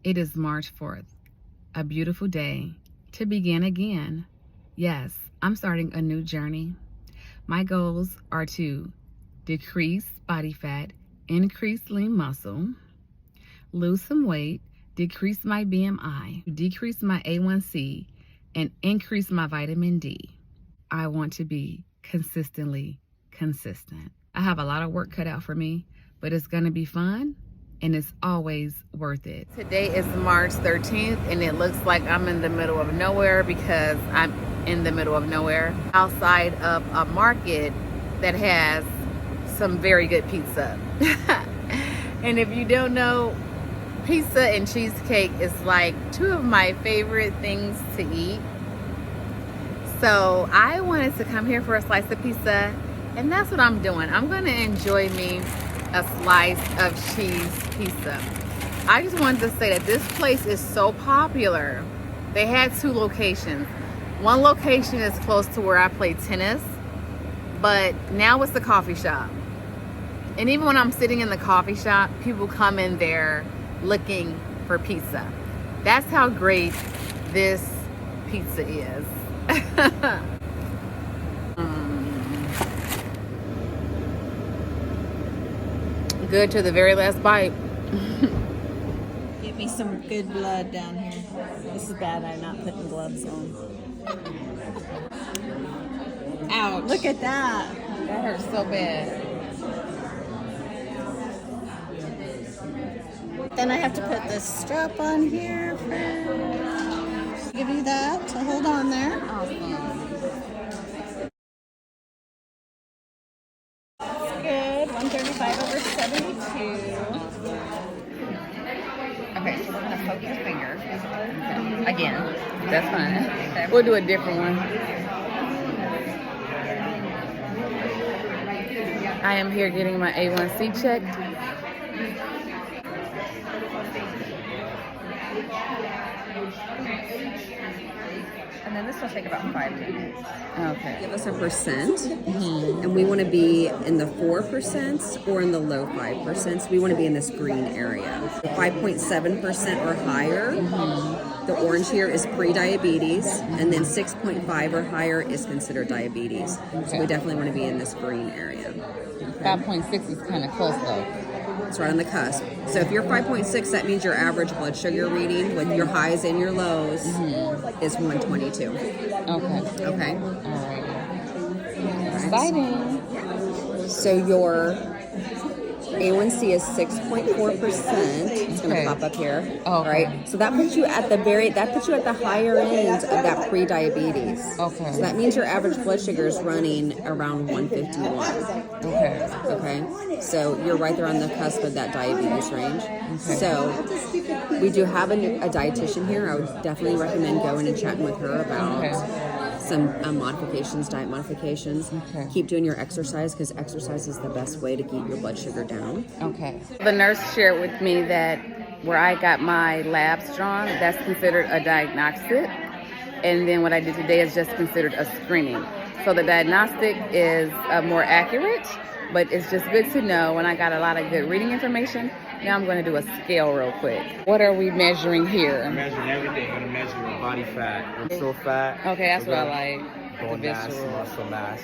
It is March 4th, a beautiful day to begin again. Yes, I'm starting a new journey. My goals are to decrease body fat, increase lean muscle, lose some weight, decrease my BMI, decrease my A1C, and increase my vitamin D. I want to be consistently consistent. I have a lot of work cut out for me, but it's gonna be fun and it's always worth it. Today is March 13th and it looks like I'm in the middle of nowhere because I'm in the middle of nowhere outside of a market that has some very good pizza. And if you don't know, pizza and cheesecake is like two of my favorite things to eat. So I wanted to come here for a slice of pizza, and that's what I'm doing. I'm gonna enjoy me a slice of cheese pizza. I just wanted to say that this place is so popular. They had two locations. One location is close to where I play tennis, but now it's the coffee shop. And even when I'm sitting in the coffee shop, people come in there looking for pizza. That's how great this pizza is. Good to the very last bite. Give me some good blood down here. This is bad. I'm not putting gloves on. Ouch. Look at that. That hurts so bad. Then I have to put this strap on here. Give you that to hold on there. Awesome. Good. 135/72. Okay, so we're gonna poke your finger. Okay. Again. That's fine. Okay. We'll do a different one. I am here getting my A1C checked. And then this will take about 5 to 10 minutes. Okay. Give us a percent, and we want to be in the 4% or in the low 5%. We want to be in this green area. 5.7% or higher. The orange here is pre-diabetes, and then 6.5 or higher is considered diabetes. So we definitely want to be in this green area. 5.6 is kind of close though. It's right on the cusp. So if you're 5.6, that means your average blood sugar reading with your highs and your lows is 122. Okay. Okay. All right. Exciting. So your A1C is 6.4%. It's going to Okay. pop up here. Oh, okay. Right. So that puts you at the higher end of that pre-diabetes. Okay. So that means your average blood sugar is running around 151. Okay. Okay. So you're right there on the cusp of that diabetes range. So we do have a dietitian here. I would definitely recommend going and chatting with her about some modifications, diet modifications. Okay. Keep doing your exercise because exercise is the best way to keep your blood sugar down. Okay. The nurse shared with me that where I got my labs drawn, that's considered a diagnostic. And then what I did today is just considered a screening. So the diagnostic is more accurate, but it's just good to know when I got a lot of good reading information. Now I'm going to do a scale real quick. What are we measuring here? I'm measuring everything. I'm going to measure your body fat, visceral fat. Okay, that's what I like. Bone The mass, visceral. muscle mass,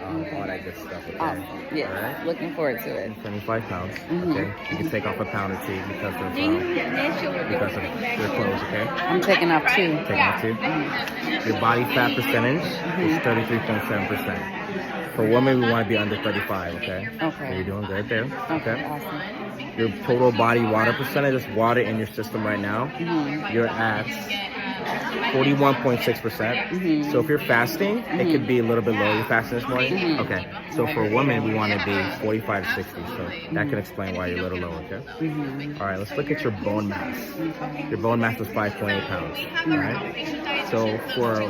all that good stuff. Okay. Awesome. Yeah. All right. Looking forward to it. 25 pounds. Okay. You can take off a pound or two because of your clothes. Okay. I'm taking off 2. Taking off 2. Your body fat percentage is 33.7%. For women, we want to be under 35. Okay. Okay. So you're doing good there. Okay. Awesome. Your total body water percentage, is water in your system right now. You're at 41.6%. So if you're fasting, it could be a little bit lower. You're fasting this morning? Okay. So for women, we want to be 45 to 60. So that can explain why you're a little lower, okay? All right, let's look at your bone mass. Your bone mass is 5.8 pounds. All right. So for a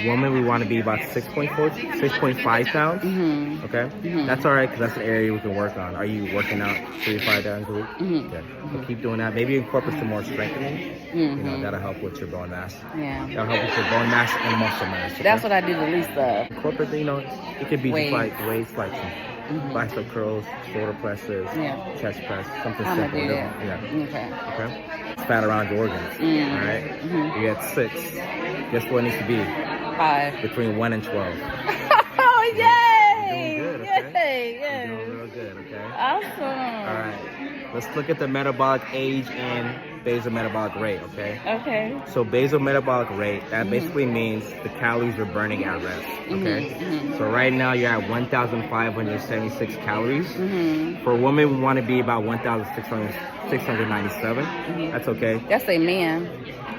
woman, we want to be about 6.5 pounds. Okay. That's all right because that's an area we can work on. Are you working out 3 to 5 times a week? Okay. So keep doing that. Maybe incorporate some more strengthening. You know, that'll help with your bone mass. Yeah. That'll help with your bone mass and muscle mass. Okay? That's what I do the least of. Incorporate, you know, it could be Weights. just like weights, like some bicep curls, shoulder presses, Yeah. chest press, something I'm gonna simple. do that. Yeah. Okay. Okay. fat around your organs. Mm. All right? Mm-hmm. You're at 6. Guess what it needs to be? 5. Between 1 and 12. Oh, yay! You're doing good, okay? Yay! You're Yay! doing real good, okay? Awesome. All right. Let's look at the metabolic age and basal metabolic rate, okay? Okay. So basal metabolic rate, that basically means the calories you're burning at rest, okay? So right now you're at 1,576 calories. For a woman, we want to be about 1,697. That's okay. That's a man.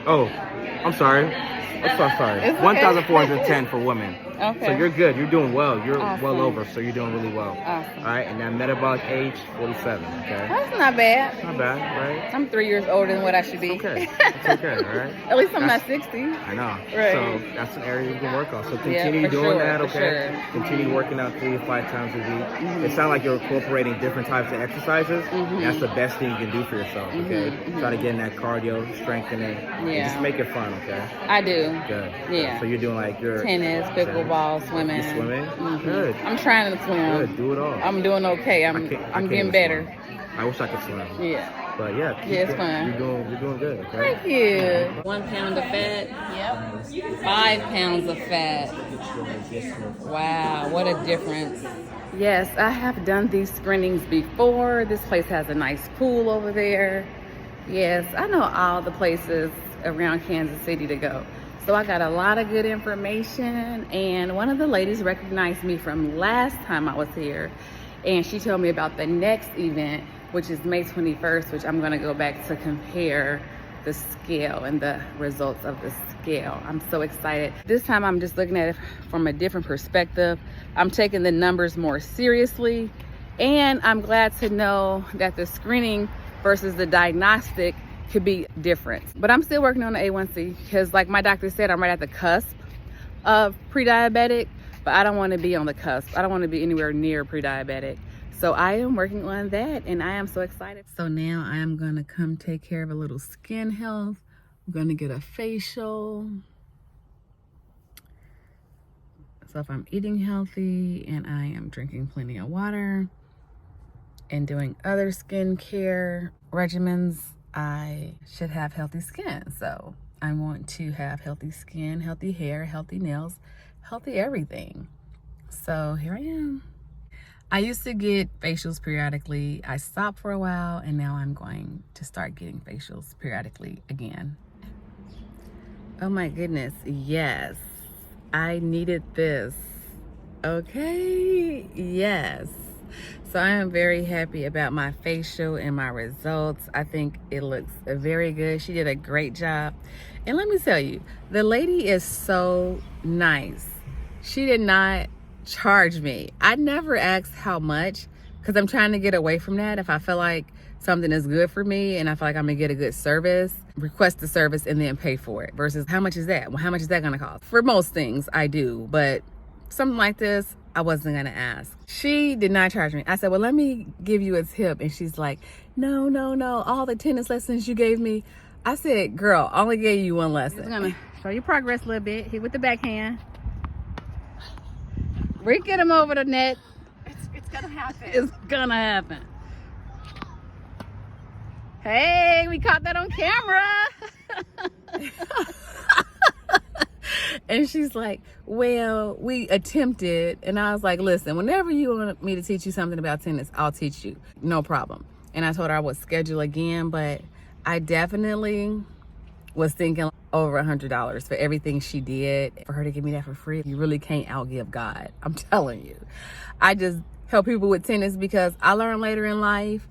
Oh, I'm sorry. I'm so sorry. It's okay. 1,410 for women. Okay. So you're good. You're doing well. You're Awesome. well over. So you're doing really well. Awesome. All right. And that metabolic age, 47. Okay. That's not bad. Not bad, right? I'm 3 years older than what I should be. Okay. It's okay. All right. At least I'm That's- not 60. I know. Right. So that's an area you can work on. So Yeah, continue for doing sure, that, for okay? sure. Continue working out 3 to 5 times a week. It sounds like you're incorporating different types of exercises. That's the best thing you can do for yourself, okay? Try to get in that cardio, strengthening, and Yeah. just make it fun, okay? I do. Good. Yeah. So you're doing like your Tennis, pickleball, swimming. You swimming? Mhm. Good. I'm trying to swim. Good. Do it all. I'm doing okay. I I'm can't getting even better. swim. I wish I could swim. Yeah. But yeah, Yeah, it's fun. You're doing good, okay? Thank you. 1 pound of fat. Yep. 5 pounds of fat. Wow, what a difference. Yes, I have done these screenings before. This place has a nice pool over there. Yes, I know all the places around Kansas City to go. So I got a lot of good information, and one of the ladies recognized me from last time I was here, and she told me about the next event, which is May 21st, which I'm gonna go back to compare the scale and the results of the scale. I'm so excited. This time I'm just looking at it from a different perspective. I'm taking the numbers more seriously, and I'm glad to know that the screening versus the diagnostic could be different. But I'm still working on the A1C because, like my doctor said, I'm right at the cusp of pre-diabetic, but I don't want to be on the cusp. I don't want to be anywhere near pre-diabetic. So I am working on that, and I am so excited. So now I am going to come take care of a little skin health. I'm going to get a facial. So if I'm eating healthy and I am drinking plenty of water and doing other skincare regimens, I should have healthy skin. So I want to have healthy skin, healthy hair, healthy nails, healthy everything. So here I am. I used to get facials periodically. I stopped for a while, and now I'm going to start getting facials periodically again. Oh my goodness, yes. I needed this. Okay, yes. So I am very happy about my facial and my results. I think it looks very good. She did a great job. And let me tell you, the lady is so nice. She did not charge me. I never asked how much because I'm trying to get away from that. If I feel like something is good for me and I feel like I'm gonna get a good service, request the service and then pay for it versus how much is that? Well, how much is that gonna cost? For most things I do, but something like this, I wasn't gonna ask. She did not charge me. I said, well, let me give you a tip. And she's like, no, all the tennis lessons you gave me. I said, girl, I only gave you one lesson. I'm gonna show you progress a little bit. Hit with the backhand. Get him over the net. It's gonna happen. It's gonna happen. Hey, we caught that on camera. And she's like, well, we attempted. And I was like, listen, whenever you want me to teach you something about tennis, I'll teach you. No problem. And I told her I would schedule again, but I definitely was thinking over $100 for everything she did. For her to give me that for free, you really can't outgive God. I'm telling you. I just help people with tennis because I learned later in life,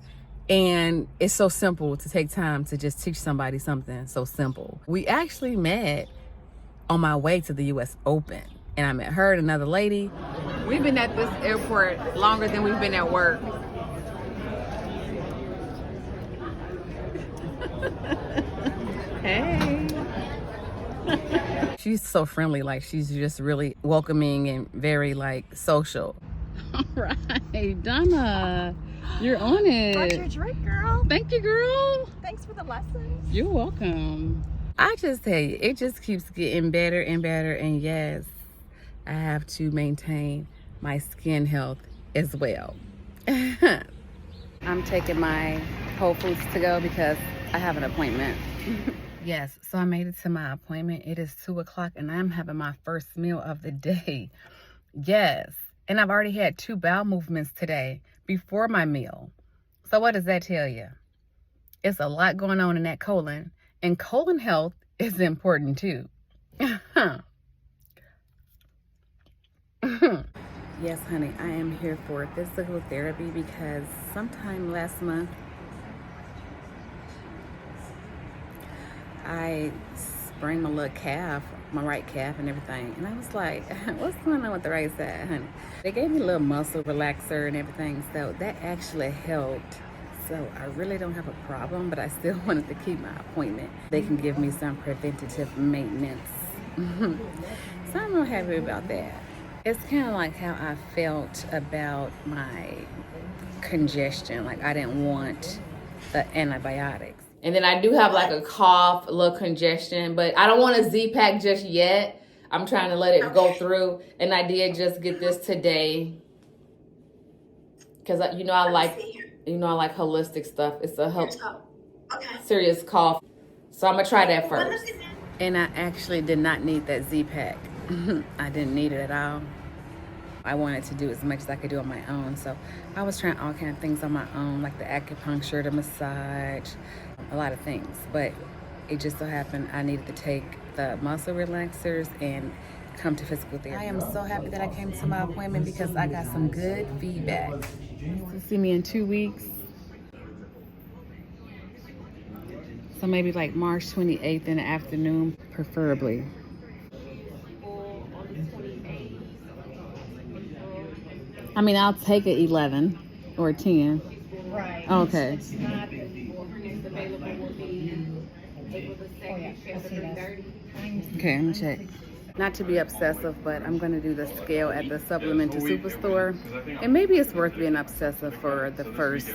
and it's so simple to take time to just teach somebody something so simple. We actually met on my way to the US Open, and I met her and another lady. We've been at this airport longer than we've been at work. Hey. She's so friendly, like she's just really welcoming and very like social. All right, Donna, you're on it. Brought your drink, girl. Thank you, girl. Thanks for the lessons. You're welcome. I just tell you, it just keeps getting better and better. And yes, I have to maintain my skin health as well. I'm taking my Whole Foods to go because I have an appointment. Yes, so I made it to my appointment. It is 2 o'clock and I'm having my first meal of the day. Yes, and I've already had 2 bowel movements today before my meal. So what does that tell you? It's a lot going on in that colon, and colon health is important too. Yes, honey, I am here for physical therapy because sometime last month I sprained my little calf, my right calf and everything. And I was like, what's going on with the right side, honey? They gave me a little muscle relaxer and everything, so that actually helped. So I really don't have a problem, but I still wanted to keep my appointment. They can give me some preventative maintenance. So I'm real happy about that. It's kind of like how I felt about my congestion. Like I didn't want the antibiotics. And then I do have like a cough, a little congestion, but I don't want a Z-Pack just yet. I'm trying to let it go through. And I did just get this today. Because I like holistic stuff. It's a serious cough. So I'm gonna try that first. And I actually did not need that Z-Pack. I didn't need it at all. I wanted to do as much as I could do on my own. So I was trying all kinds of things on my own, like the acupuncture, the massage, a lot of things. But it just so happened I needed to take the muscle relaxers and come to physical therapy. I am so happy that I came to my appointment because I got some good feedback. You'll see me in 2 weeks. So maybe like March 28th in the afternoon, preferably. I mean, I'll take it 11 or 10. Right. Okay. Okay, let me check. Not to be obsessive, but I'm going to do the scale at the Supplemental Superstore. And maybe it's worth being obsessive for the first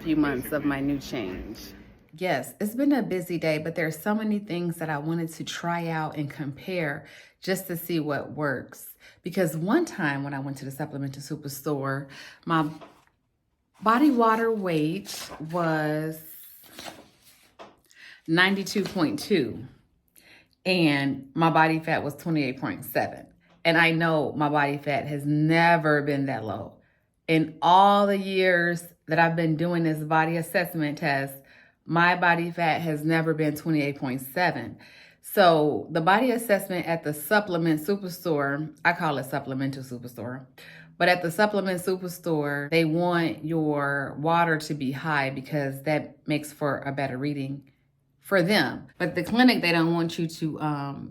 few months of my new change. Yes, it's been a busy day, but there's so many things that I wanted to try out and compare just to see what works. Because one time when I went to the Supplemental Superstore, my body water weight was 92.2 and my body fat was 28.7. And I know my body fat has never been that low. In all the years that I've been doing this body assessment test, my body fat has never been 28.7. So the body assessment at the Supplement Superstore, I call it Supplemental Superstore, but at the Supplement Superstore, they want your water to be high because that makes for a better reading for them. But the clinic, they don't want you to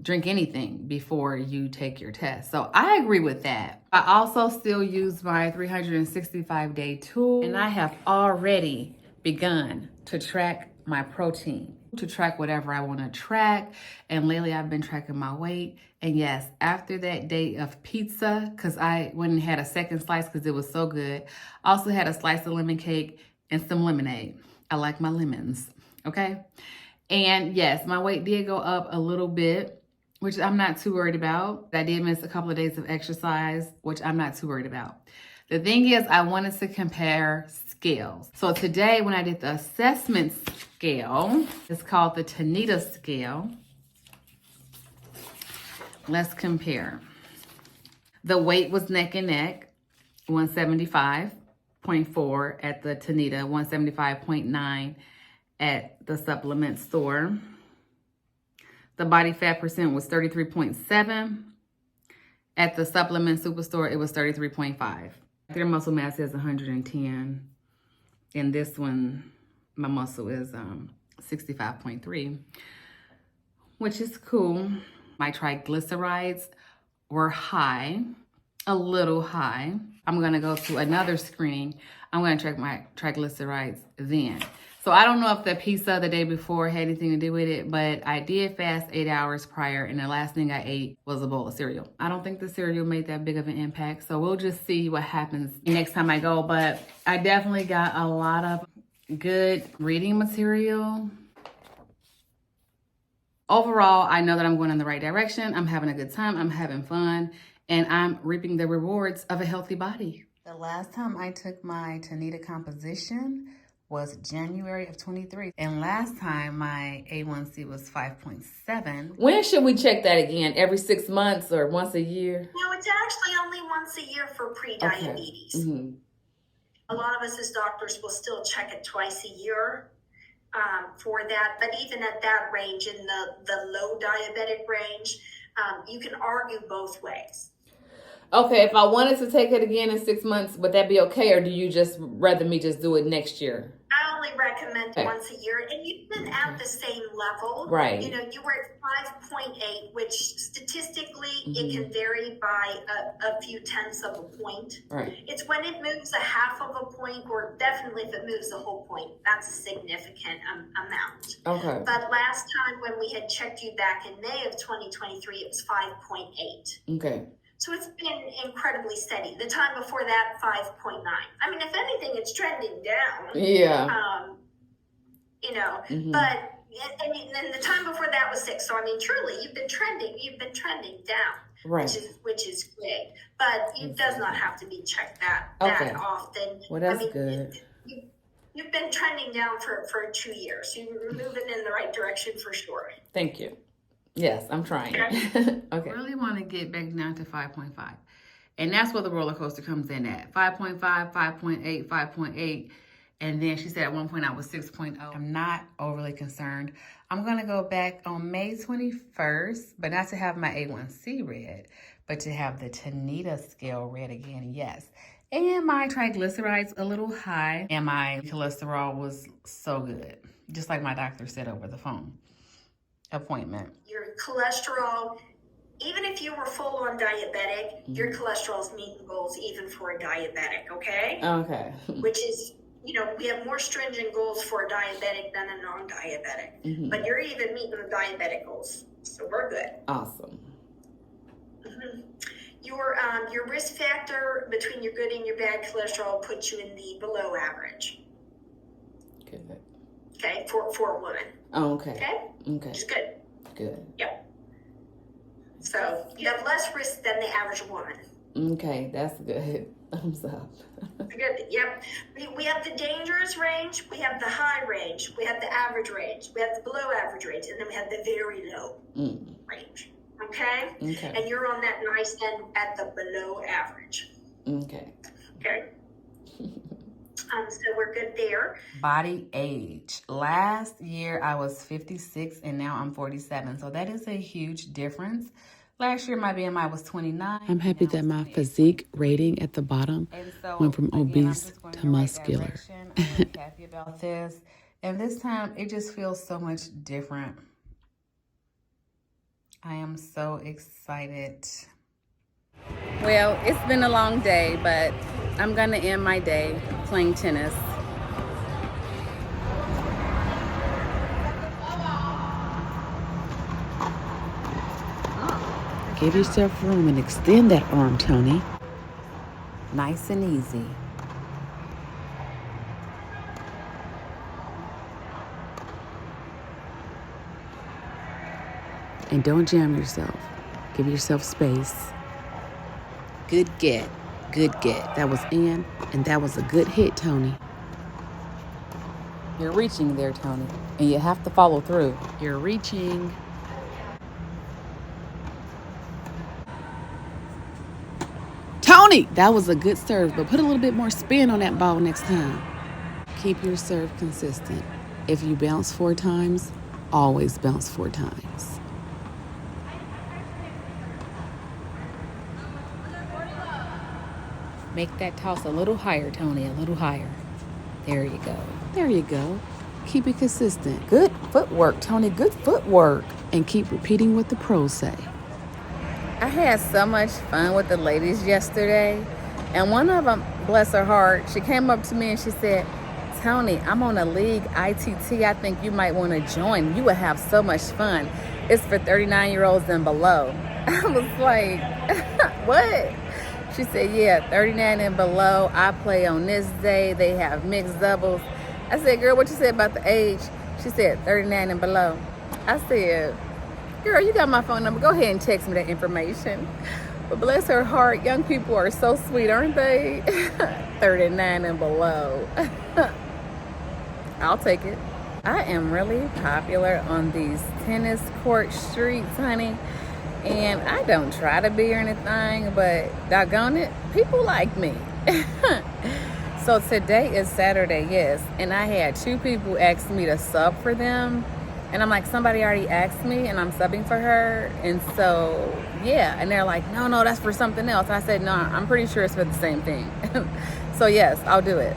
drink anything before you take your test. So I agree with that. I also still use my 365-day tool, and I have already begun to track my protein, to track whatever I want to track. And lately I've been tracking my weight. And yes, after that day of pizza, because I went and had a second slice because it was so good. I also had a slice of lemon cake and some lemonade. I like my lemons, okay? And yes, my weight did go up a little bit, which I'm not too worried about. I did miss a couple of days of exercise, which I'm not too worried about. The thing is, I wanted to compare scales. So today when I did the assessment scale, it's called the Tanita scale. Let's compare. The weight was neck and neck, 175.4 at the Tanita, 175.9 at the supplement store. The body fat percent was 33.7. At the Supplement Superstore, it was 33.5. Their muscle mass is 110. And this one, my muscle is 65.3, which is cool. My triglycerides were high, a little high. I'm gonna go to another screening. I'm gonna check my triglycerides then. So I don't know if the pizza the day before had anything to do with it, but I did fast 8 hours prior, and the last thing I ate was a bowl of cereal. I don't think the cereal made that big of an impact, so we'll just see what happens next time I go. But I definitely got a lot of good reading material. Overall, I know that I'm going in the right direction. I'm having a good time. I'm having fun, and I'm reaping the rewards of a healthy body. The last time I took my Tanita composition was January of 23. And last time my A1C was 5.7. When should we check that again? Every 6 months or once a year? No, it's actually only once a year for pre-diabetes. Okay. Mm-hmm. A lot of us as doctors will still check it twice a year for that. But even at that range, in the low diabetic range, you can argue both ways. Okay, if I wanted to take it again in 6 months, would that be okay? Or do you just rather me just do it next year? I only recommend once a year, and you've been at the same level. Right. You know, you were at 5.8, which statistically it can vary by a few tenths of a point. Right. It's when it moves a half of a point, or definitely if it moves a whole point, that's a significant amount. Okay. But last time when we had checked you back in May of 2023, it was 5.8. Okay. So it's been incredibly steady. The time before that, 5.9. I mean, if anything, it's trending down. Yeah. You know, Mhm. but and then the time before that was 6. So I mean, truly, you've been trending down, Right. which is great. But it does not have to be checked that Okay. often. Well, that's I mean, good. You've been trending down for 2 years. You're moving in the right direction for sure. Thank you. Yes, I'm trying. I Okay. really want to get back down to 5.5. And that's where the roller coaster comes in at. 5.5, 5.8, 5.8. And then she said at one point I was 6.0. I'm not overly concerned. I'm going to go back on May 21st, but not to have my A1C read, but to have the Tanita scale read again, yes. And my triglycerides a little high, and my cholesterol was so good, just like my doctor said over the phone appointment. Your cholesterol, even if you were full on diabetic, your cholesterol's meeting goals even for a diabetic, okay? Okay. Which is, you know, we have more stringent goals for a diabetic than a non-diabetic. Mhm. But you're even meeting the diabetic goals, so we're good. Awesome. Your risk factor between your good and your bad cholesterol puts you in the below average, Good. okay, for a woman, Oh, okay. okay? Okay. Which is good. Good. Yep. So you have less risk than the average woman. Okay, that's good. Thumbs up. Good. Yep. We have the dangerous range, we have the high range, we have the average range, we have the below average range, and then we have the very low range. Okay? Okay. And you're on that nice end at the below average. Okay. Okay? So we're good there. Body age. Last year I was 56 and now I'm 47. So that is a huge difference. Last year my BMI was 29. I'm happy that my physique rating at the bottom And so, went from again, I'm obese just going to in the right muscular. direction. I'm really happy about this. And this time it just feels so much different. I am so excited. Well, it's been a long day, but I'm going to end my day playing tennis. Give yourself room and extend that arm, Tony. Nice and easy. And don't jam yourself. Give yourself space. Good get. Good get. That was in, and that was a good hit, Tony. You're reaching there, Tony, and you have to follow through. You're reaching. Tony! That was a good serve, but put a little bit more spin on that ball next time. Keep your serve consistent. If you bounce 4 times, always bounce 4 times. Make that toss a little higher, Tony, a little higher. There you go. There you go. Keep it consistent. Good footwork, Tony. Good footwork. And keep repeating what the pros say. I had so much fun with the ladies yesterday. And one of them, bless her heart, she came up to me and she said, Tony, I'm on a league ITT. I think you might want to join. You would have so much fun. It's for 39-year-olds and below. I was like, what? She said, yeah, 39 and below. I play on this day. They have mixed doubles. I said, girl, what you said about the age? She said, 39 and below. I said, girl, you got my phone number. Go ahead and text me that information. But bless her heart, young people are so sweet, aren't they? 39 and below. I'll take it. I am really popular on these tennis court streets, honey. And I don't try to be or anything, but doggone it, people like me. So today is Saturday, yes. And I had 2 people ask me to sub for them. And I'm like, somebody already asked me and I'm subbing for her. And so, yeah. And they're like, no, that's for something else. I said, no, I'm pretty sure it's for the same thing. So yes, I'll do it.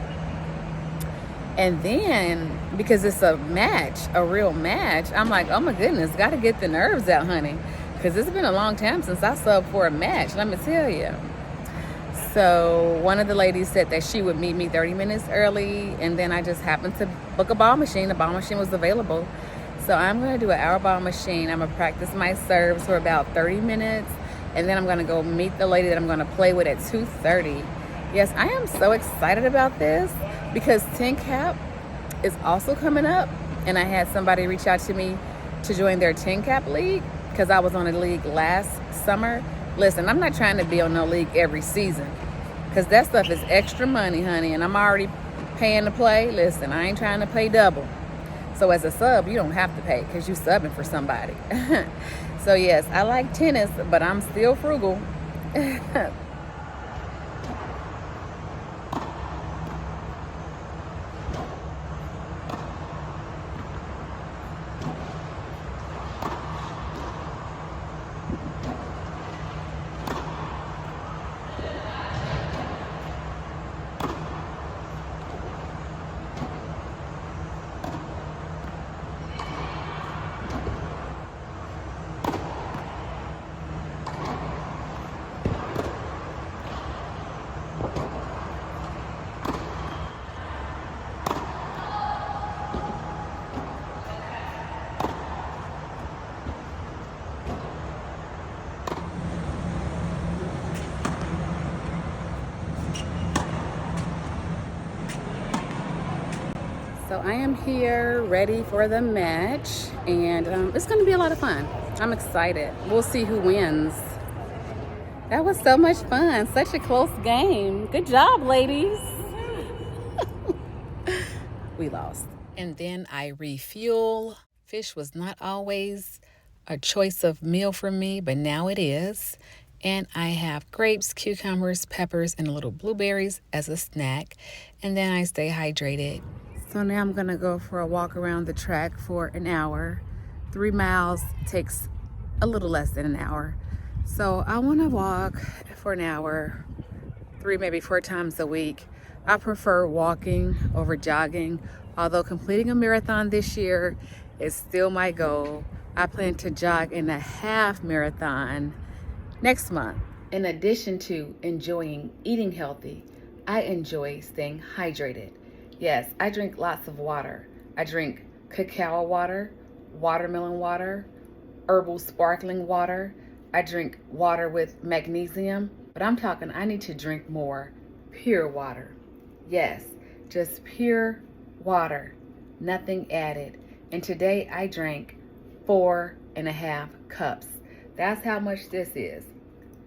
And then, because it's a match, a real match, I'm like, oh my goodness, gotta get the nerves out, honey. Because it's been a long time since I subbed for a match, let me tell you. So one of the ladies said that she would meet me 30 minutes early, and then I just happened to book a ball machine. The ball machine was available. So I'm going to do an hour ball machine. I'm going to practice my serves for about 30 minutes, and then I'm going to go meet the lady that I'm going to play with at 2:30. Yes, I am so excited about this because TenCap is also coming up, and I had somebody reach out to me to join their TenCap league because I was on a league last summer. Listen, I'm not trying to be on no league every season because that stuff is extra money, honey, and I'm already paying to play. Listen, I ain't trying to pay double. So as a sub, you don't have to pay because you're subbing for somebody. So yes, I like tennis, but I'm still frugal. So I am here ready for the match, and it's going to be a lot of fun. I'm excited. We'll see who wins. That was so much fun. Such a close game. Good job, ladies. We lost. And then I refuel. Fish was not always a choice of meal for me, but now it is. And I have grapes, cucumbers, peppers, and little blueberries as a snack. And then I stay hydrated. So now I'm gonna go for a walk around the track for an hour. 3 miles takes a little less than an hour. So I wanna walk for an hour, 3, maybe 4 times a week. I prefer walking over jogging, although completing a marathon this year is still my goal. I plan to jog in a half marathon next month. In addition to enjoying eating healthy, I enjoy staying hydrated. Yes, I drink lots of water. I drink cacao water, watermelon water, herbal sparkling water. I drink water with magnesium, but I'm talking I need to drink more pure water. Yes, just pure water, nothing added. And today I drank 4.5 cups. That's how much this is.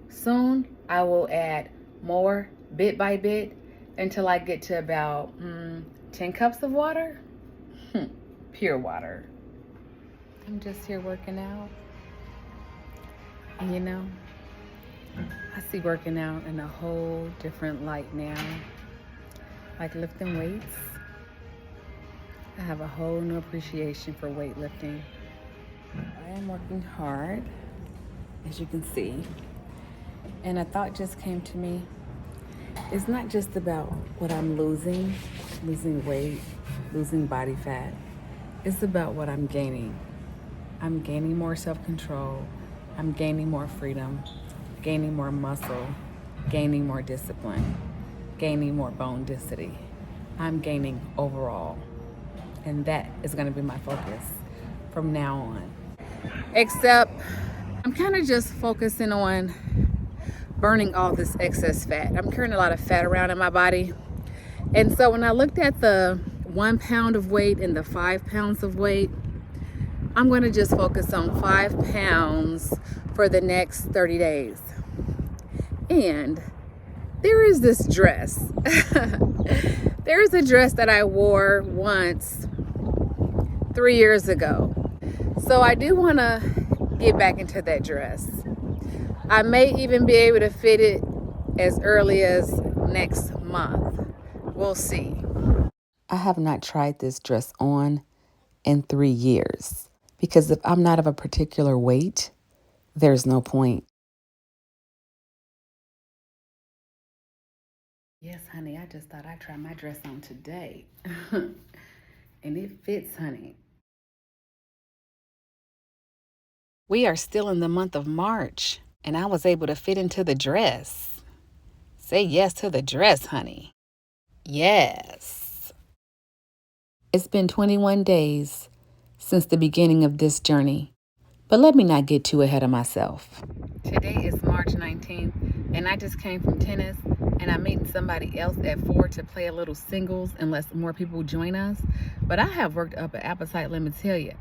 Soon I will add more bit by bit until I get to about 10 cups of water. Pure water. I'm just here working out. And you know, I see working out in a whole different light now. Like lifting weights. I have a whole new appreciation for weightlifting. I am working hard, as you can see. And a thought just came to me. It's not just about what I'm losing weight, losing body fat. It's about what I'm gaining. I'm gaining more self-control. I'm gaining more freedom, gaining more muscle, gaining more discipline, gaining more bone density. I'm gaining overall. And that is going to be my focus from now on. Except I'm kind of just focusing on burning all this excess fat. I'm carrying a lot of fat around in my body. And so when I looked at the 1 pound of weight and the 5 pounds of weight, I'm going to just focus on 5 pounds for the next 30 days. And there is this dress. There is a dress that I wore once 3 years ago. So I do want to get back into that dress. I may even be able to fit it as early as next month. We'll see. I have not tried this dress on in 3 years because if I'm not of a particular weight, there's no point. Yes, honey, I just thought I'd try my dress on today. And it fits, honey. We are still in the month of March, and I was able to fit into the dress. Say yes to the dress, honey. Yes. It's been 21 days since the beginning of this journey, but let me not get too ahead of myself. Today is March 19th, and I just came from tennis, and I'm meeting somebody else at 4 to play a little singles unless more people join us. But I have worked up an appetite, let me tell you.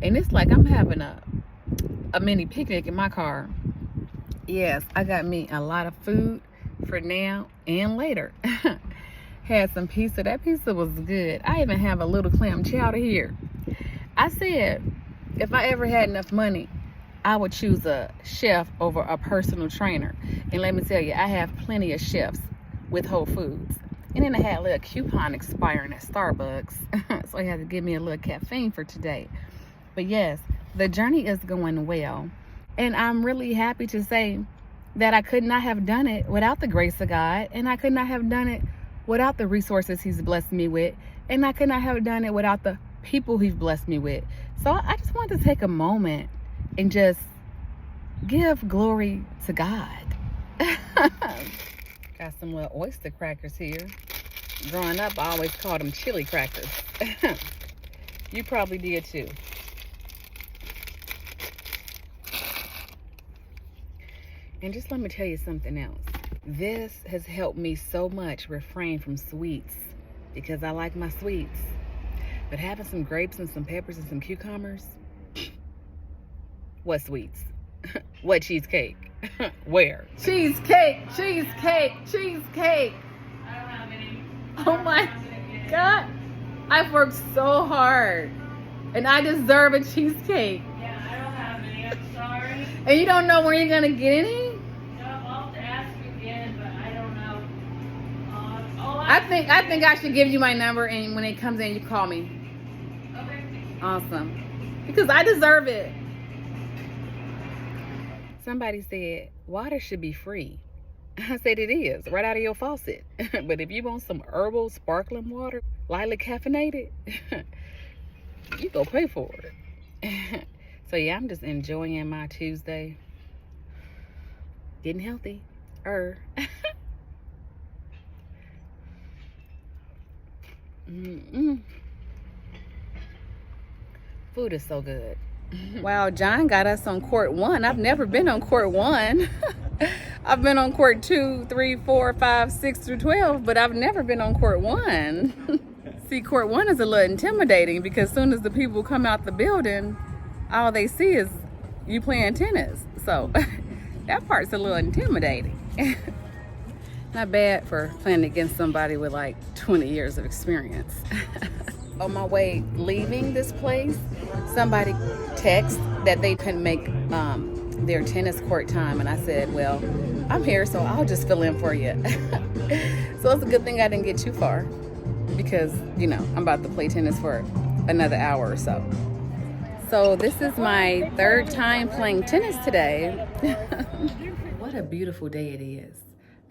And it's like I'm having a mini picnic in my car. Yes, I got me a lot of food for now and later. Had some pizza. That pizza was good. I even have a little clam chowder here. I said, if I ever had enough money, I would choose a chef over a personal trainer. And let me tell you, I have plenty of chefs with Whole Foods. And then I had a little coupon expiring at Starbucks. So I had to give me a little caffeine for today. But yes, the journey is going well. And I'm really happy to say that I could not have done it without the grace of God. And I could not have done it without the resources He's blessed me with. And I could not have done it without the people He's blessed me with. So I just wanted to take a moment and just give glory to God. Got some little oyster crackers here. Growing up, I always called them chili crackers. You probably did too. And just let me tell you something else. This has helped me so much refrain from sweets because I like my sweets. But having some grapes and some peppers and some cucumbers, what sweets? What cheesecake? Where? Cheesecake, cheesecake, cheesecake. I don't have any. Oh my God. I've worked so hard and I deserve a cheesecake. Yeah, I don't have any. I'm sorry. And you don't know where you're going to get any? No, I'll have to ask again, but I don't know. I think I should give you my number, and when it comes in, you call me. Okay. Awesome. Because I deserve it. Somebody said water should be free. I said it is, right out of your faucet. But if you want some herbal sparkling water, lightly caffeinated, you go pay for it. So yeah, I'm just enjoying my Tuesday. Getting healthy. Food is so good. Wow, John got us on court 1. I've never been on court 1. I've been on court 2, 3, 4, 5, 6 through 12, but I've never been on court 1. See, court 1 is a little intimidating because as soon as the people come out the building, all they see is you playing tennis. So that part's a little intimidating. Not bad for playing against somebody with like 20 years of experience. On my way leaving this place, somebody texted that they couldn't make their tennis court time. And I said, well, I'm here, so I'll just fill in for you. So it's a good thing I didn't get too far because, you know, I'm about to play tennis for another hour or so. So this is my 3rd time playing tennis today. What a beautiful day it is.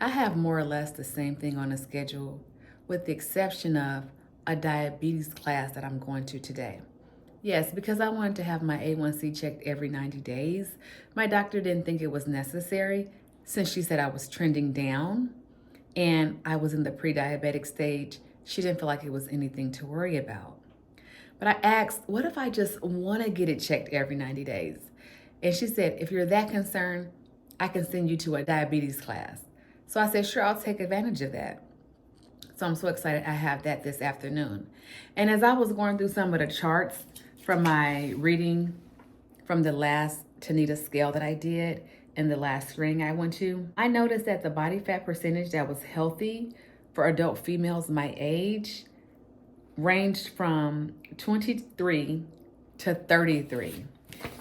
I have more or less the same thing on the schedule with the exception of a diabetes class that I'm going to today. Yes, because I wanted to have my A1C checked every 90 days. My doctor didn't think it was necessary since she said I was trending down and I was in the pre-diabetic stage. She didn't feel like it was anything to worry about. But I asked, what if I just want to get it checked every 90 days? And she said, if you're that concerned, I can send you to a diabetes class. So I said, sure, I'll take advantage of that. So I'm so excited I have that this afternoon. And as I was going through some of the charts from my reading from the last Tanita scale that I did in the last screening I went to, I noticed that the body fat percentage that was healthy for adult females my age ranged from 23 to 33.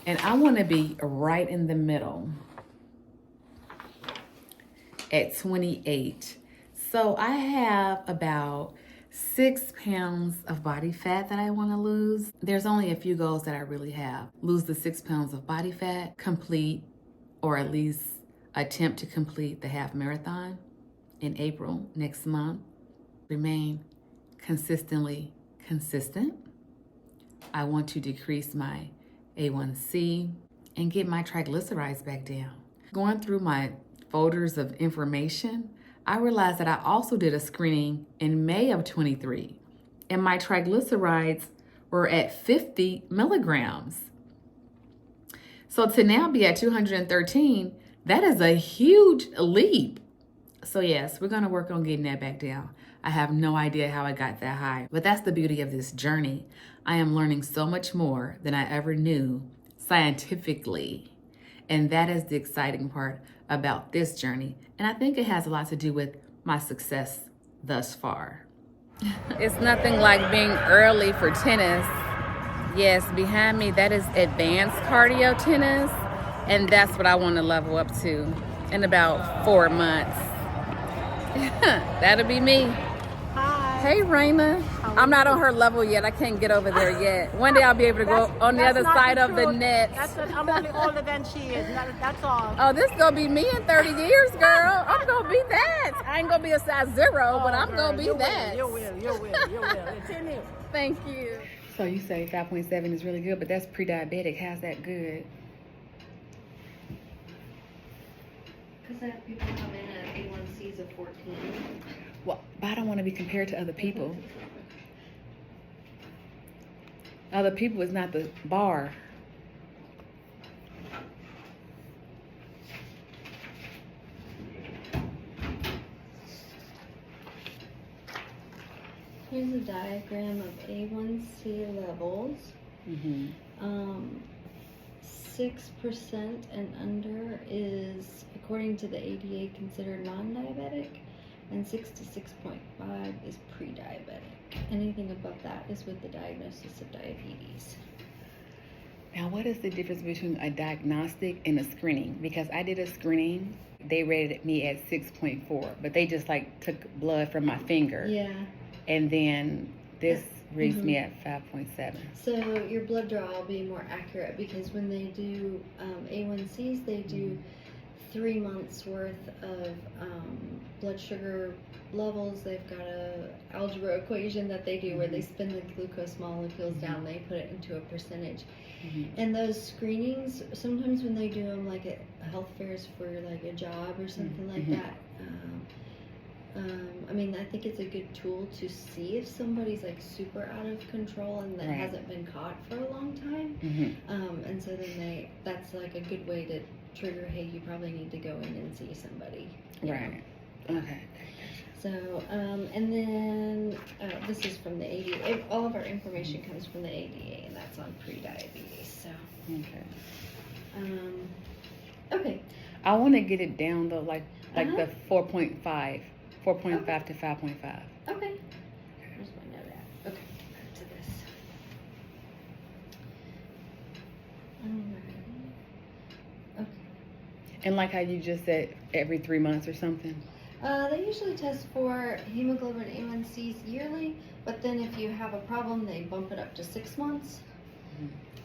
And I want to be right in the middle at 28. So I have about 6 pounds of body fat that I want to lose. There's only a few goals that I really have. Lose the 6 pounds of body fat, complete or at least attempt to complete the half marathon in April next month, remain consistently consistent. I want to decrease my A1C and get my triglycerides back down. Going through my folders of information, I realized that I also did a screening in May of 23, and my triglycerides were at 50 milligrams. So to now be at 213, that is a huge leap. So yes, we're gonna work on getting that back down. I have no idea how I got that high, but that's the beauty of this journey. I am learning so much more than I ever knew scientifically. And that is the exciting part about this journey. And I think it has a lot to do with my success thus far. It's nothing like being early for tennis. Yes, behind me, that is advanced cardio tennis. And that's what I want to level up to in about 4 months. That'll be me. Hi. Hey, Raina. I'm not on her level yet. I can't get over there yet. One day I'll be able to go on the other side of the net. I'm only older than she is. That's all. Oh, this gonna be me in 30 years, girl. I'm gonna be that. I ain't gonna be a size 0, but I'm gonna be that. You will. It's in you. Thank you. So you say 5.7 is really good, but that's pre-diabetic. How's that good? Because I have people come in at A1Cs of 14. Well, but I don't want to be compared to other people. Other people is not the bar. Here's a diagram of A1C levels. 6% and under is, according to the ADA, considered non-diabetic, and 6 to 6.5 is pre-diabetic. Anything above that is with the diagnosis of diabetes. Now, what is the difference between a diagnostic and a screening? Because I did a screening, they rated me at 6.4, but they just like took blood from my finger. Yeah. And then this reads me at 5.7. So your blood draw will be more accurate because when they do A1Cs, they do 3 months worth of blood sugar levels. They've got a algebra equation that they do where they spin the glucose molecules down, they put it into a percentage. And those screenings, sometimes when they do them like at health fairs for like a job or something like that, I mean, I think it's a good tool to see if somebody's like super out of control and that hasn't been caught for a long time. And so then that's like a good way to trigger, hey, you probably need to go in and see somebody. Right. Okay. So, and then this is from the ADA. All of our information comes from the ADA, and that's on pre-diabetes. So, okay. I want to get it down though, like the 4.5 to 5.5. Okay. Where's my note at? Okay, back to this. Okay. And like how you just said, every 3 months or something. They usually test for hemoglobin A1Cs yearly, but then if you have a problem, they bump it up to 6 months.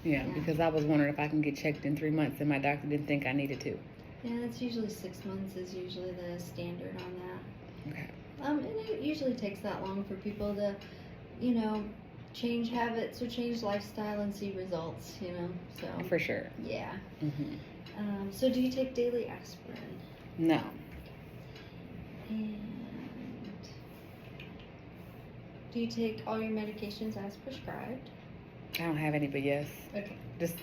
Yeah, because I was wondering if I can get checked in 3 months, and my doctor didn't think I needed to. Yeah, it's usually 6 months is usually the standard on that. Okay. And it usually takes that long for people to, you know, change habits or change lifestyle and see results, you know, so. For sure. Yeah. So do you take daily aspirin? No. And do you take all your medications as prescribed? I don't have any, but yes. Okay. Just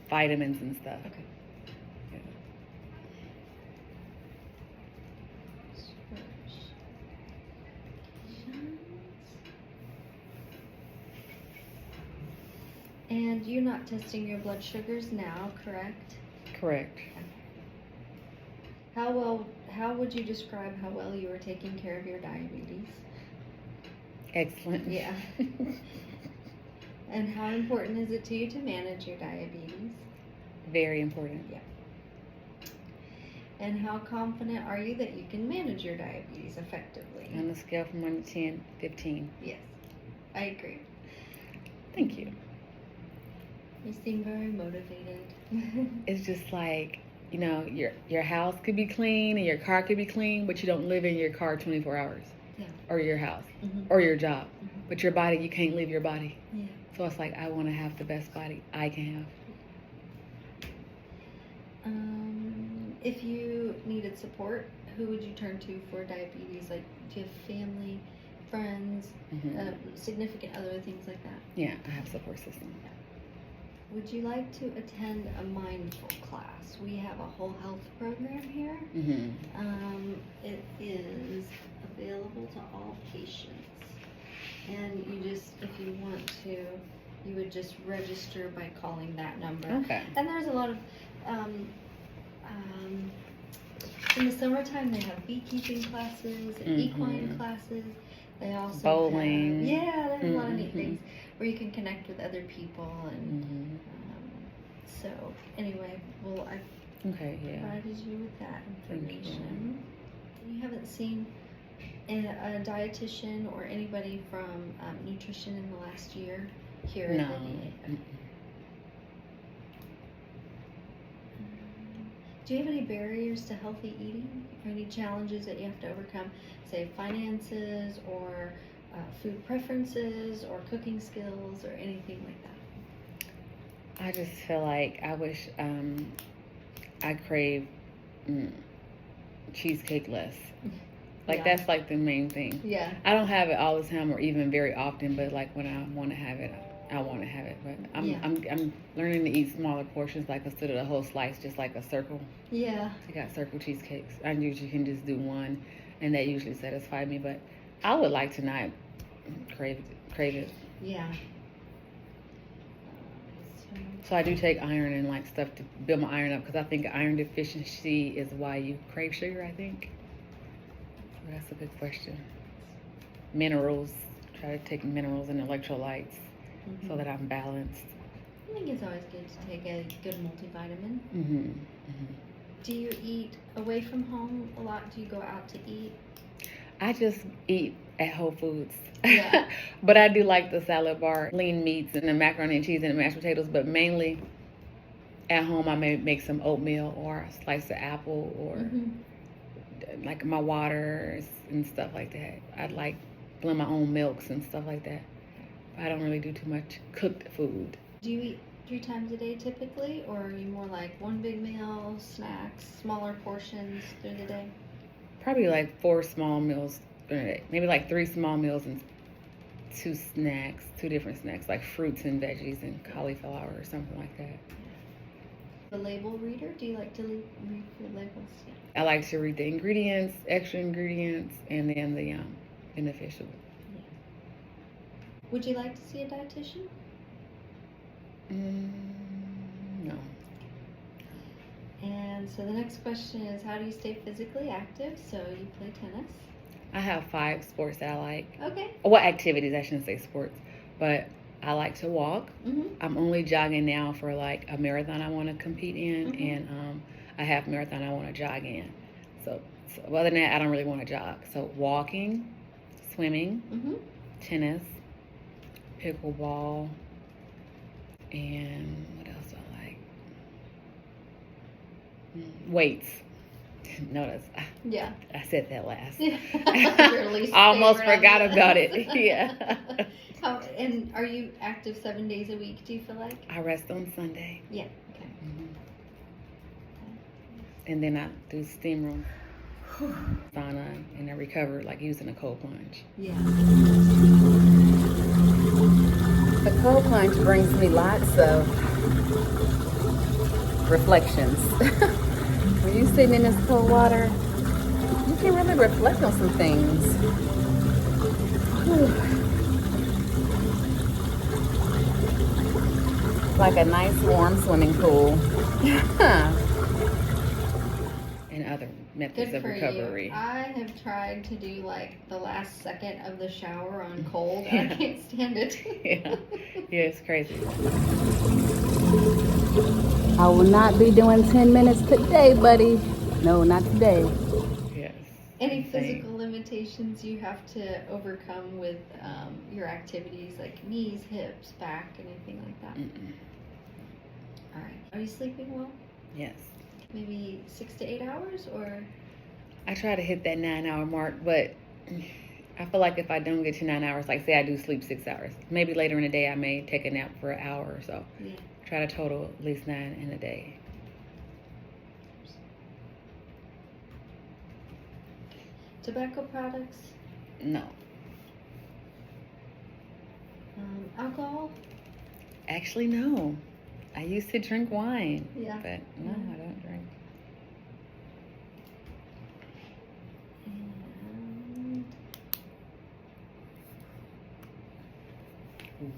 vitamins and stuff. Okay. Yeah. And you're not testing your blood sugars now, correct? Correct. How would you describe how well you are taking care of your diabetes? Excellent. Yeah. And how important is it to you to manage your diabetes? Very important. Yeah. And how confident are you that you can manage your diabetes effectively? On a scale from 1 to 10, 15. Yes, I agree. Thank you. You seem very motivated. It's just like, you know, your house could be clean and your car could be clean, but you don't live in your car 24 hours. Yeah. Or your house. Mhm. Or your job. Mhm. But your body, you can't leave your body. Yeah. So it's like, I want to have the best body I can have. If you needed support, who would you turn to for diabetes? Like, do you have family, friends, significant other, things like that? Yeah, I have a support system. Would you like to attend a mindful class? We have a whole health program here. It is available to all patients. And you just, if you want to, you would just register by calling that number. Okay. And there's a lot of, in the summertime they have beekeeping classes and equine classes. They also Bowling. have, yeah, they have a lot of neat things where you can connect with other people and so anyway, well, I provided you with that information. You haven't seen a dietitian or anybody from nutrition in the last year here at the VA? Do you have any barriers to healthy eating? Or any challenges that you have to overcome, say finances or food preferences or cooking skills or anything like that? I just feel like I wish I crave cheesecake less. Like that's like the main thing. Yeah. I don't have it all the time or even very often, but like when I want to have it, I want to have it. But I'm learning to eat smaller portions, like instead of the whole slice, just like a circle. Yeah. I got circle cheesecakes. I usually can just do one, and that usually satisfies me. But I would like to not crave it. Yeah. So I do take iron and like stuff to build my iron up because I think iron deficiency is why you crave sugar, I think. So that's a good question. Minerals. Try to take minerals and electrolytes so that I'm balanced. I think it's always good to take a good multivitamin. Do you eat away from home a lot? Do you go out to eat? I just eat at Whole Foods. Yeah. But I do like the salad bar, lean meats, and the macaroni and cheese and the mashed potatoes. But mainly at home, I may make some oatmeal or a slice of apple or like my waters and stuff like that. I'd like blend my own milks and stuff like that. I don't really do too much cooked food. Do you eat 3 times a day typically, or are you more like one big meal, snacks, smaller portions through the day? Probably like 4 small meals during the day. Maybe like 3 small meals and 2 different snacks, like fruits and veggies and cauliflower or something like that. The label reader? Do you like to read the labels? Yeah. I like to read the ingredients, extra ingredients, and then the beneficial. Yeah. Would you like to see a dietitian? No. And so the next question is, how do you stay physically active? So you play tennis. I have 5 sports that I like. Okay. What activities? I shouldn't say sports, but I like to walk. I'm only jogging now for like a marathon I want to compete in, and a half marathon I want to jog in. So other than that, I don't really want to jog. So walking, swimming, tennis, pickleball, and what else do I like? Weights. Notice. Yeah. I said that last. Your least I almost favorite forgot of it. about it. Yeah. And are you active 7 days a week, do you feel like? I rest on Sunday. Yeah. Okay. And then I do steam room, sauna, and I recover like using a cold plunge. Yeah. The cold plunge brings me lots of reflections. When you're sitting in this cold water, you can really reflect on some things. Like a nice warm swimming pool. methods Good of for recovery. you. I have tried to do like the last second of the shower on cold. I can't stand it. Yeah, it's crazy. I will not be doing 10 minutes today, buddy. No, not today. Yes. Any Insane. physical limitations you have to overcome with your activities, like knees, hips, back, anything like that? All right. Are you sleeping well? Yes. Maybe 6 to 8 hours, or? I try to hit that 9-hour mark, but I feel like if I don't get to 9 hours, like say I do sleep 6 hours, maybe later in the day I may take a nap for an hour or so. Yeah. Try to total at least 9 in a day. Tobacco products, No. alcohol. Actually, no. I used to drink wine, Yeah. but no, I don't drink. And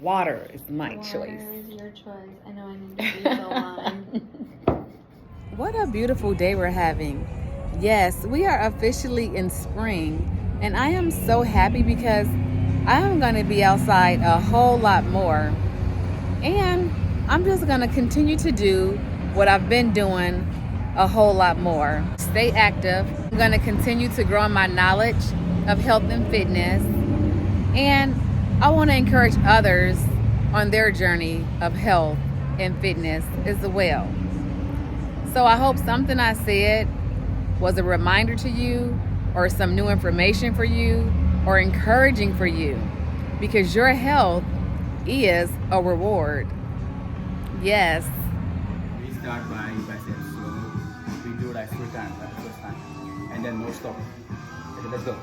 Water is my water choice. is your choice. I know I need to refill mine. What a beautiful day we're having. Yes, we are officially in spring, and I am so happy because I am going to be outside a whole lot more. And I'm just going to continue to do what I've been doing a whole lot more. Stay active. I'm going to continue to grow my knowledge of health and fitness. And I want to encourage others on their journey of health and fitness as well. So I hope something I said was a reminder to you, or some new information for you, or encouraging for you, because your health is a reward. Yes. We start by saying slow. We do like 3 times, like first time, and then no stop. Okay, let's go.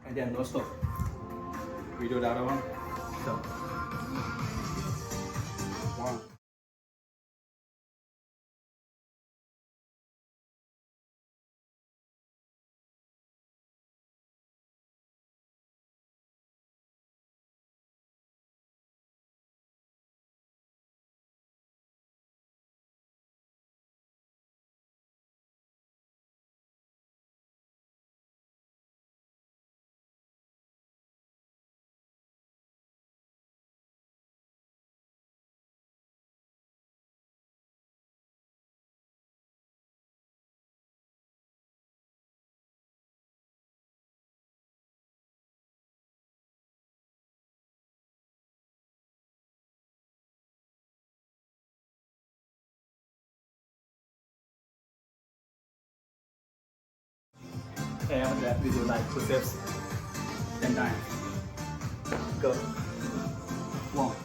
And then no stop. We do the other one. Stop. 1. Okay, after that we do like push-ups 10 times. Go. 1.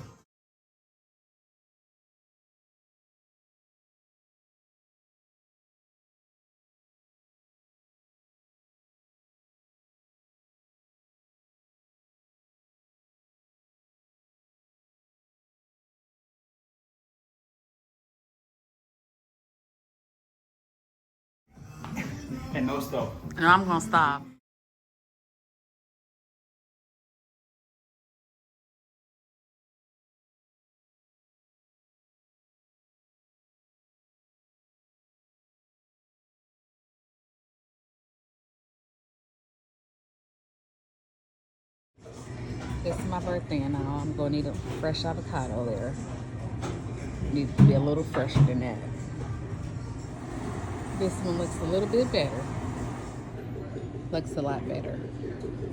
And no stop. No, I'm gonna stop. It's my birthday and now I'm gonna need a fresh avocado there. Needs to be a little fresher than that. This one looks a little bit better. Looks a lot better.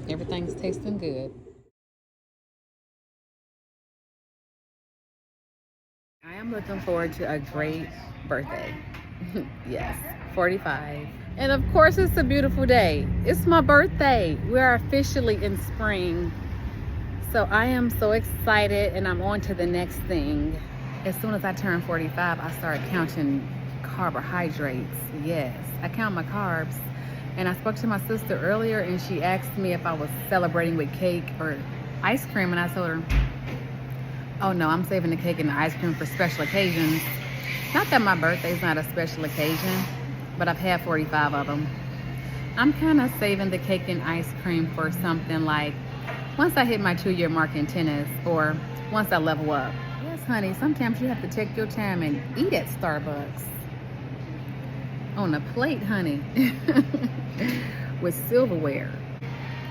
Everything's tasting good. I am looking forward to a great birthday. Yes, 45. And of course it's a beautiful day. It's my birthday. We are officially in spring. So I am so excited and I'm on to the next thing. As soon as I turn 45, I start counting carbohydrates. Yes, I count my carbs. And I spoke to my sister earlier, and she asked me if I was celebrating with cake or ice cream, and I told her, oh no, I'm saving the cake and the ice cream for special occasions. Not that my birthday's not a special occasion, but I've had 45 of them. I'm kind of saving the cake and ice cream for something like once I hit my 2-year mark in tennis, or once I level up. Yes, honey, sometimes you have to take your time and eat at Starbucks. On a plate, honey. With silverware.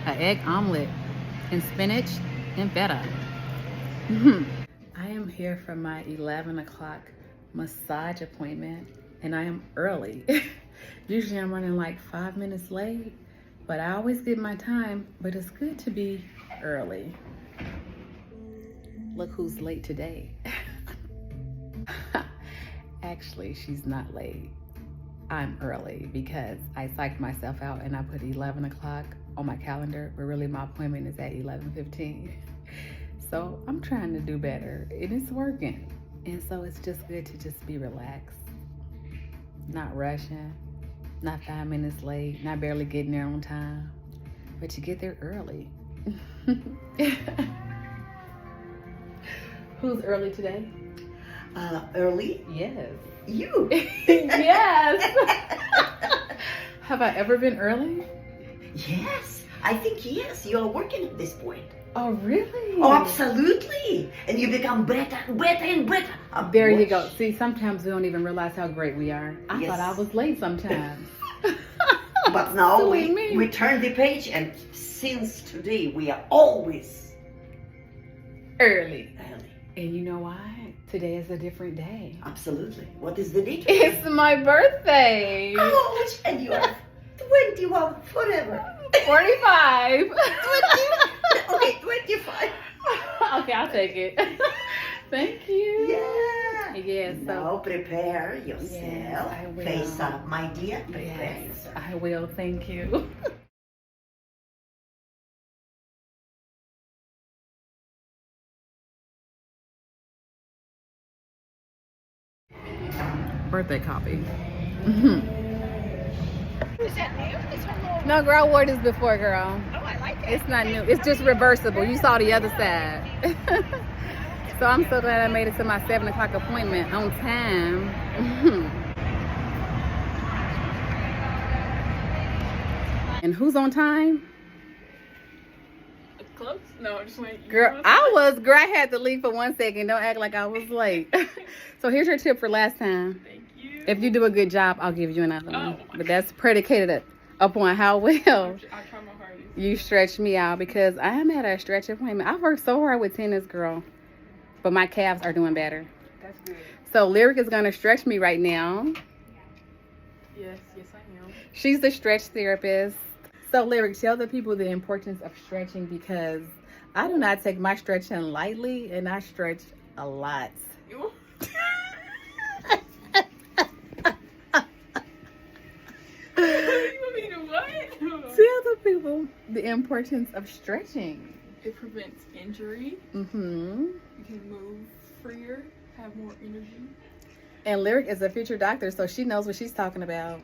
An egg omelet and spinach and feta. I am here for my 11 o'clock massage appointment, and I am early. Usually I'm running like 5 minutes late, but I always get my time, but it's good to be early. Look who's late today. Actually, she's not late. I'm early because I psyched myself out and I put 11 o'clock on my calendar, but really my appointment is at 11:15. So I'm trying to do better, and it's working. And so it's just good to just be relaxed, not rushing, not 5 minutes late, not barely getting there on time, but you get there early. Who's early today? Early? Yes. You. Yes. Have I ever been early? Yes, I think yes. You are working at this point. Oh, really? Oh, absolutely. And you become better and better and better. There you go. See, sometimes we don't even realize how great we are. I Yes. thought I was late sometimes. But now Silly me. we turn the page, and since today we are always Early. early. And you know why? Today is a different day. Absolutely. What is the date? It's my birthday. Ouch! And you are 21 forever. 45. Okay, 25. Okay, I'll take it. Thank you. Yeah. Yes. Now prepare yourself. Yes, I will. Face up, my dear. Prepare Yes, yourself. I will. Thank you. Birthday copy. Is that new? It's her little. No, girl, I wore this before, girl. Oh, I like it. It's not new. It's just reversible. You saw the other side. So I'm so glad I made it to my 7 o'clock appointment on time. And who's on time? Close? No, just wait. Girl, I had to leave for 1 second. Don't act like I was late. So here's your tip for last time. Thank you. If you do a good job, I'll give you another one. Oh. But that's predicated upon how well I'll try my hardest. you stretch me out, because I am at a stretch appointment. I've worked so hard with tennis, girl, but my calves are doing better. That's good. So Lyric is going to stretch me right now. Yes, I am. She's the stretch therapist. So Lyric, tell the people the importance of stretching, because I do not take my stretching lightly, and I stretch a lot. Tell the people the importance of stretching. It prevents injury. Mm-hmm. You can move freer, have more energy. And Lyric is a future doctor, so she knows what she's talking about.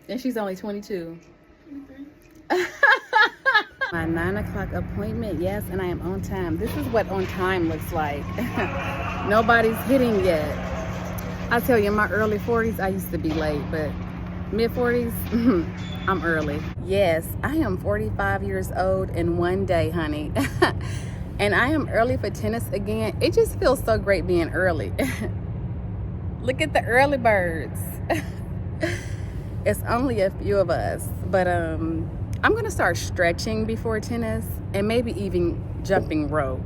And she's only 22. 23. My 9 o'clock appointment, yes, and I am on time. This is what on time looks like. Nobody's hitting yet. I tell you, in my early 40s, I used to be late, but mid 40s, I'm early. Yes, I am 45 years old in one day, honey. And I am early for tennis again. It just feels so great being early. Look at the early birds. It's only a few of us, but I'm gonna start stretching before tennis, and maybe even jumping rope.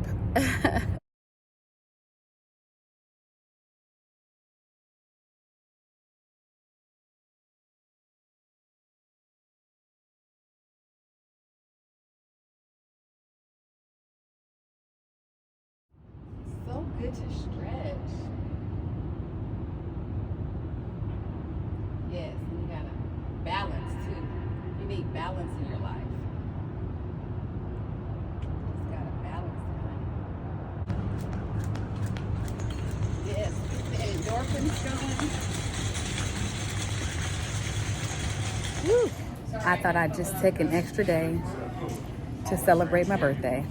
So good to stretch. Yes, and you gotta balance too. You need balance in your life. Just gotta balance it. Yes. I thought I'd just take an extra day to celebrate my birthday.